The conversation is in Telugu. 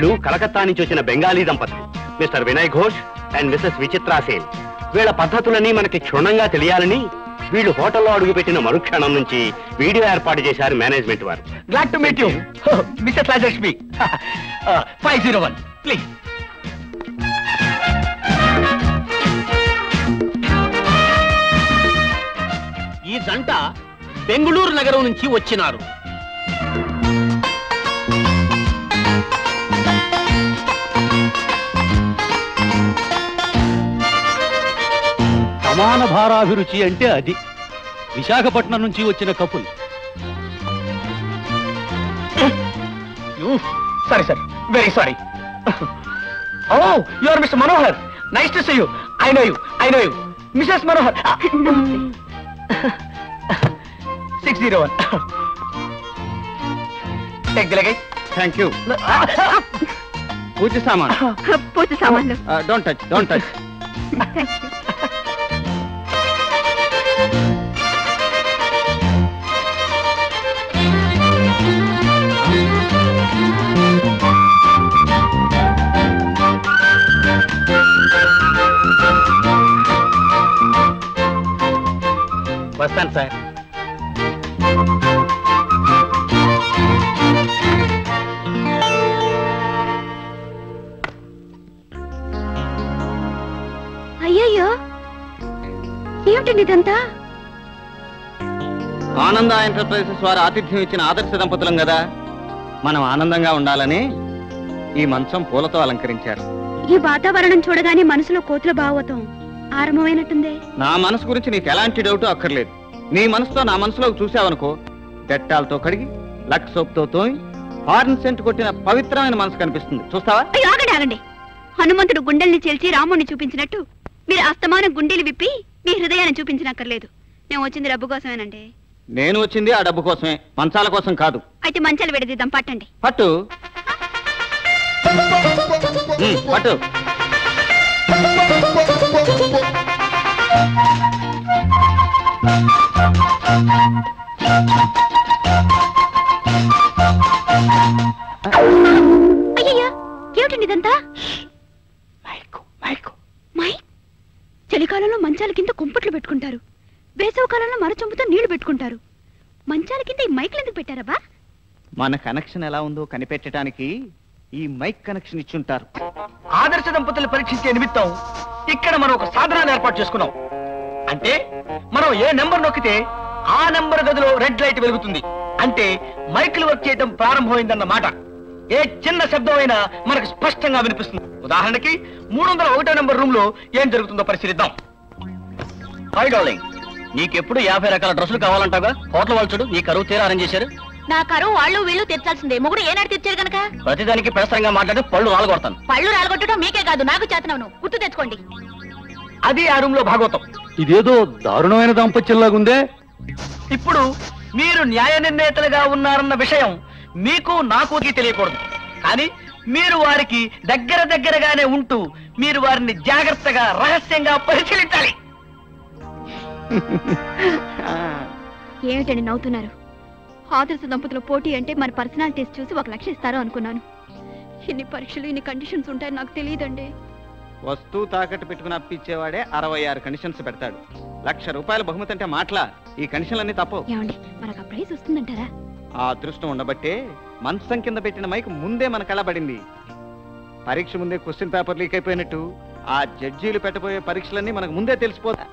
వీళ్ళు కలకత్తా నుంచి వచ్చిన బెంగాలీ దంపతులు, Mr Vinay Ghosh and Mrs Vichitra Sen. వీళ్ళ పద్ధతులన్నీ మనకి క్షుణ్ణంగా తెలియాలని వీళ్ళు హోటల్లో అడుగుపెట్టిన మరుక్షణం నుంచి వీడియో ఏర్పాటు చేశారు మేనేజ్మెంట్ వారు. Glad to meet you mister Rajalakshmi. 501 please. ఈ జంట బెంగుళూరు నగరం నుంచి వచ్చినారు. సమాన భారాభిరుచి అంటే అది. విశాఖపట్నం నుంచి వచ్చిన couple. Sorry sir, very sorry. Oh you are Mr Manohar. Nice to see you. I know you Mrs Manohar. 601. Take the luggage. Thank you. పూజ సామాన్లు. Don't touch. వస్తాను సార్. అయ్యయ్యో, ఏమిటండి ఇదంతా? ఆనంద ఎంటర్ప్రైజెస్ వారు ఆతిథ్యం ఇచ్చిన ఆదర్శ దంపతులం కదా, మనం ఆనందంగా ఉండాలని ఈ మంచం పూలతో అలంకరించారు. ఈ వాతావరణం చూడగానే మనసులో కోతుల భావతం ఆరంభమైనట్టుందే. నా మనసు గురించి నీకు ఎలాంటి డౌట్ అక్కర్లేదు. నీ మనసుతో నా మనసులోకి చూసావనుకో, డెట్టాలతో కడిగి లక్స్ సోప్తో తోమి హార్న్ సెంట్ కొట్టిన పవిత్రమైన మనసు కనిపిస్తుంది. చూస్తావా? ఆగండి. హనుమంతుడు గుండెల్ని చేల్చి రాముడిని చూపించినట్టు మీరు అస్తమానం గుండెలు విప్పి మీ హృదయాన్ని చూపించనక్కర్లేదు. నేను వచ్చింది డబ్బు కోసమేనండి. నేను వచ్చింది ఆ డబ్బు కోసమే, మంచాల కోసం కాదు. అయితే మంచాలు విడదీద్దాం, పట్టండి. పట్టు. పట్టు. అయ్యయ్యా, ఏమిటండి ఇదంతా? మైక్. చలికాలంలో మంచాల కింద కుంపట్లు పెట్టుకుంటారు, వేసవ కాలంలో మరచొంపుతో నీళ్లు పెట్టుకుంటారు. మంచాల కింద ఈ మైక్లు ఎందుకు పెట్టారబ్బా? మన కనెక్షన్ ఎలా ఉందో కనిపెట్టడానికి ఈ మైక్ కనెక్షన్ ఇచ్చుంటారు. ఆదర్శ దంపతులు పరీక్షించే నిమిత్తం ఇక్కడ మనం ఒక సాధనాన్ని ఏర్పాటు చేసుకున్నాం. అంటే మనం ఏ నెంబర్ నొక్కితే ఆ నెంబర్ గదిలో రెడ్ లైట్ వెలుగుతుంది. అంటే మైకులు వర్క్ చేయడం ప్రారంభమైందన్నమాట. ఏ చిన్న శబ్దం అయినా మనకు స్పష్టంగా వినిపిస్తుంది. ఉదాహరణకి 301 నెంబర్ రూమ్ లో ఏం జరుగుతుందో పరిశీలిద్దాం. హాయ్ డార్లింగ్, నీకెప్పుడు 50 రకాల డ్రెస్సులు కావాలంటాగా? హోటల్ వాళ్ళు చూడు, నీ కరువు తీరా అరేంజ్ చేశారు. నా కరువు వాళ్ళు వీళ్ళు తీర్చాల్సిందే. మొగుడు ఏనాడు తీర్చారు కనుక ప్రతిదానికి పెసరంగా మాట్లాడి పళ్ళు రాలగొడతాను. పళ్ళు రాలగొట్టడం మీకే కాదు, నాకు చేతనవును. గుర్తు తెచ్చుకోండి. అది ఆ రూమ్ లో భాగవతం. ఇదేదో దారుణమైన దాంపత్యంలాగుందే. ఇప్పుడు మీరు న్యాయ నిర్ణేతలుగా ఉన్నారన్న విషయం మీకు నాకు తెలియకూడదు. కానీ మీరు వారికి దగ్గరగానే ఉంటూ మీరు వారిని జాగ్రత్తగా రహస్యంగా పరిశీలించాలి. ఏమిటండి నవ్వుతున్నారు? ఆదర్శ దంపతుల పోటీ అంటే మన పర్సనాలిటీస్ చూసి 1 లక్ష ఇస్తారో అనుకున్నాను. ఇన్ని పరీక్షలు, ఇన్ని కండిషన్స్ ఉంటాయని నాకు తెలియదండి. వస్తువు తాకట్టు పెట్టుకుని అప్పిచ్చేవాడే 66 కండిషన్స్ పెడతాడు. ₹1,00,000 బహుమతి అంటే మాటలా? ఈ కండిషన్లన్నీ తప్పవు. ఏమండి, మనకు ఆ ప్రైజ్ వస్తుందంటారా? ఆ అదృష్టం ఉండబట్టే మంచం కింద పెట్టిన మైక్ ముందే మన కళ్ళబడింది. పరీక్ష ముందే క్వశ్చన్ పేపర్ లీక్ అయిపోయినట్టు ఆ జడ్జీలు పెట్టబోయే పరీక్షలన్నీ మనకు ముందే తెలిసిపోతాయి.